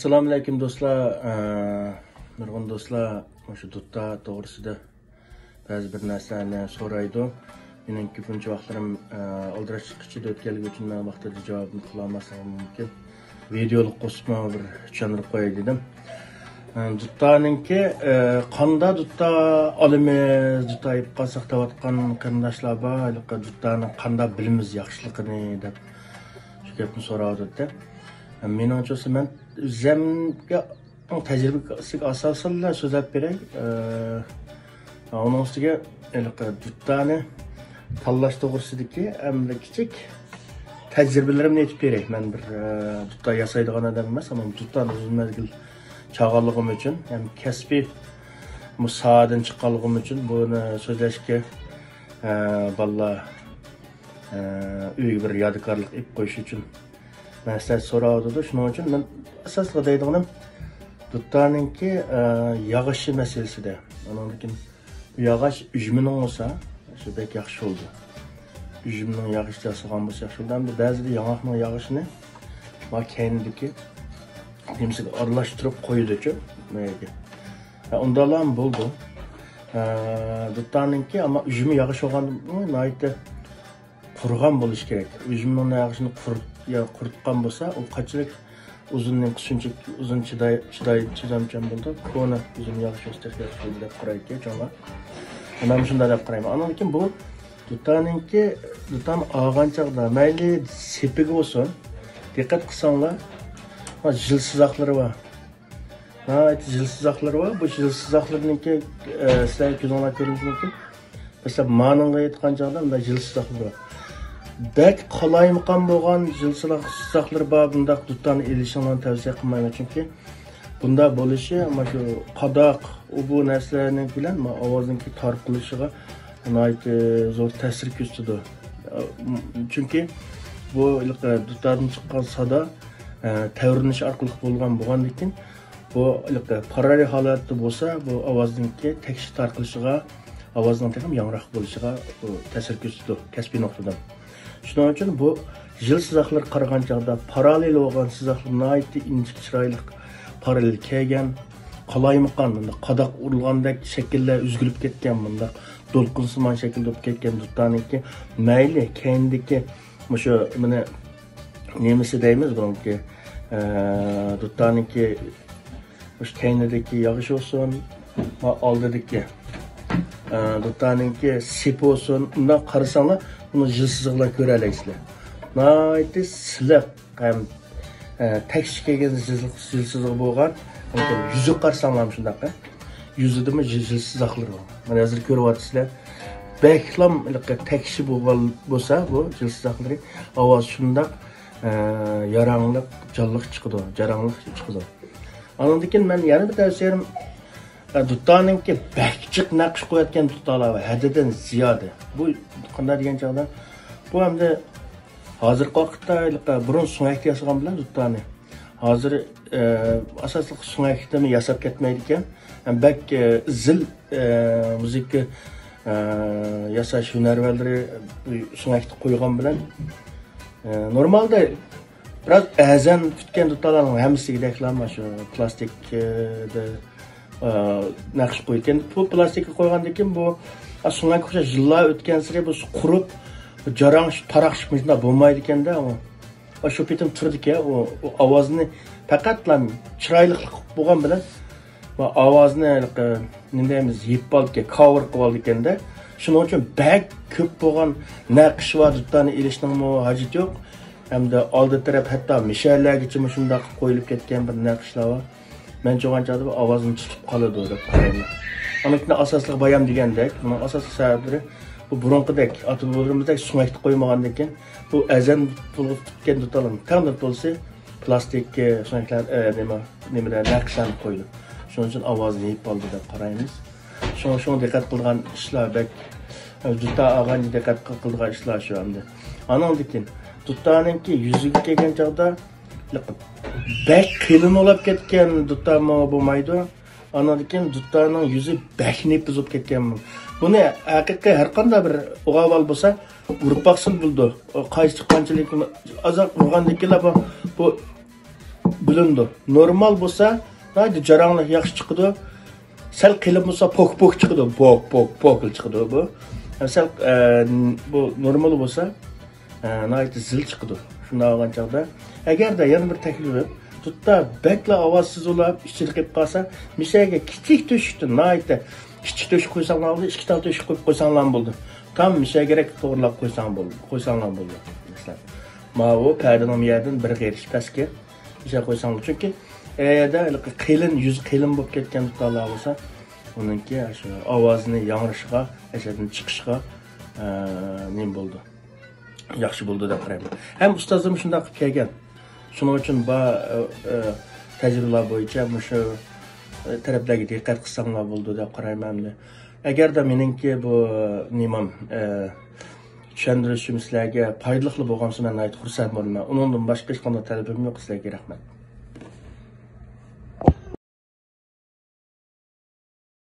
Assalomu alaykum do'stlar. Nurg'un do'stlar, shu dutta to'g'risida ba'zi bir narsalarni so'raydi. Mening ko'pincha vaqtlarim oldirash chiqishida o'tganligi uchun men vaqtida javobni qila olmasligim mumkin. Videolik qo'shib bir tushuntirib qo'yay dedim. Duttaninki qanda dutta olimiz, dutta yeb qolsak deyotgan qarindoshlar bor. Duttani qanda bilimiz yaxshiligini deb shu gapni so'raydi. Menimcha men o'zimga tajribasiga asosan so'zlab beray. Onun ustiga duttani tanlash to'g'risidagi hamda kichik tajribalarimni aytib beray. Men bir dutta yasaydigan odam emas, ammo duttani uzun mezgil chaqirligim uchun, ham kasbiy musoadan chiqqanligim uchun buni so'zlashga balla uyga bir yodikorlik ib qo'yish uchun ben size soruyordu. Şunun için ben esaslı deydiğim duttaninki yağışı meselesi de. Onun için bu yağış üzümünün olsa şu bek yaxşı oldu. Üzümünün yağışı jasıgan bolsa yaxşı oldu. Hem de bazı yanakның yağışını bak kendiki kimse aralashtirib qo'ydi-ku. Ondalar bo'ldi. Duttaninki ama üzümü yağış olgan naytı qurgan bo'lish kerak. Üzümünün yağışını quritgan bo'lsa, u qanchalik uzunning qishinchik uzun chidamchan bo'ldi. Buni uzun yağış ostixiyat qilib deb qaraydi cho'nga. Men shunday deb qarayman. Ana lekin bu duttaninki duttan olgan chaqda mayli sepiga bo'lsin, diqqat qilsanglar, jilsizaqlari bor. Jilsizaqlari bor. Bu jilsizaqlarningki sizlar ko'zinglar ko'rish mumkin. Mesela manınğa yetken çağda da jilsizaqlar bor. Bek qalaymiqan bo'lgan jilsizaqlar bor. Bunda duttan ilishinglarni tavsiya qilmayman, chunki bunda bo'lishi ama shu qadoq bu narsalarning bilan ovozning tarqilishiga zo'r ta'sir ko'rsatadi. Chunki bu duttardan chiqqan sada tavrinish orqali bo'lgan ekan, bu parallel holatda bo'lsa, bu ovozning tekshir tarqilishiga ovozning ham yangroq bo'lishiga ta'sir ko'rsatadi kasbiy nuqtadan. Shuning uchun bu jil sizaqlar qaragan chaqda parallel bo'lgan sizaqlar nihoyatda injiq chiroyli parallel kelgan, qalaymiqan, qadoq urilgandek shakllar o'zgarib ketgan, bunda to'lqinsimon shaklda bo'lib ketgan duttaniki mayli kendiki shu mana nemisi deymiz buniki duttaniki shu kendidagi yog'ish olsun, oldidagi duttaninki sip olsun, bundan qarasanglar bunu jilsizliklar ko'ra olaysizlar. Nihoyatda siliq ham tekshir kelgan jilsizlik bo'lgan, yuzi qarasanglar shundaqa. Yuzidami jilsizliklar bor. Mana hozir ko'ryapsizlar. Beklam tekshir bo'lgan bo'lsa, bu jilsizliklar ovoz shundaq yarangliq, jonliq chiqadi, jaranglik chiqadi. Ondan keyin men yana bir tavsiyam duttaninki bakchiq naqsh qo'yayotgan duttalar va haddidan ziyoda. Bu qanday degan chog'da bu hamda hozirgi vaqtda burun suyak yasagan bilan duttani hozir asosli suyakni yasab ketmaydi ekan. Bak zil muzika yasash hunarvandlari suyakni qo'ygan bilan normalda biraz azan tutgan duttalarning hammasiga deklama shu plastikda naqsh qo'ygan. Bu plastikka qo'ygandan keyin bu so'ngga o'xshash yillar o'tgan sari bu qurib, jarang taraqshmishda bo'lmaydi ekanda, ama shu petim turdiki, o ovozni faqatla chiroyli bo'lgan bilan va ovozni nima deymiz, yeb oldi, cover qilib oldi ekanda. Shuning uchun bak ko'p bo'lgan naqsh va duttani ilishning hojati yo'q. Hamda oldi taraf hatto mishallargacha shunday qo'yilib ketgan bir naqshlar bor. Men cho'g'anchada bu ovozini tutib qoladi deb qarayman. Aniqni asosli bayam degandek, buning asosiy sababi bu burunqidek, ota-bobolarimizdek sumakni qo'ymagandan keyin bu azan pulib tutgan duttalarni ta'minot bo'lsa, plastik sumaklar nimalar naqshlanib qo'ydi. Shuning uchun ovozni yeb oldi deb qaraymiz. Shunga diqqat qilgan ishlar bak dutta olgan diqqat qilgan ishlar shu hamda. Andan keyin duttaninki yuziga kelgan chog'da bek qilin olib ketgan duttami bo'lmaydi. Ondan keyin duttaning yuzi bekni buzib ketgan. Buni haqiqiy har qanday bir o'g'aval bo'lsa, urib baqsin bo'ldi. Qaysi qanchalik azoq urgandan keyin bu bilindi. Normal bo'lsa, naydi jaranglik yaxshi chiqadi. Sal qilib bo'lsa pok chiqadi. Pok chiqadi bu. Sal bu normal bo'lsa, naydi zil chiqadi. Shunda olgan chaqda, agarda yana bir taklif tutda bekla ovozsiz bo'lib, ichida qilib qolsa, mishaga kichik to'shikni naydi kichik to'shik qo'ysanglar bo'ldi, ikki ta to'shik qo'yib qo'ysanglar bo'ldi. Tam mishaga to'g'rilab qo'ysanglar bo'ldi. Masalan, bu paydanom yerdan bir g'erish pastga misha qo'ysanglar, chunki da qilin, yuz qilin bo'lib ketgan tutlar bo'lsa, uningki shu ovozini yangrashiga, ashadan chiqishiga nim bo'ldi. Yaxshi bo'ldi deb qarayman. Ham ustozim shunday qilib kelgan. Shuning uchun tajribalar bo'yicha shu tarafdagi diqqat qilsanglar bo'ldi deb qarayman. Agarda meningki bu nimam tushuntirishim sizlarga foydali bo'lgan bo'lsa, men aytib xursand bo'laman. Undan boshqa hech qanday talabim yo'q sizlarga. Rahmat.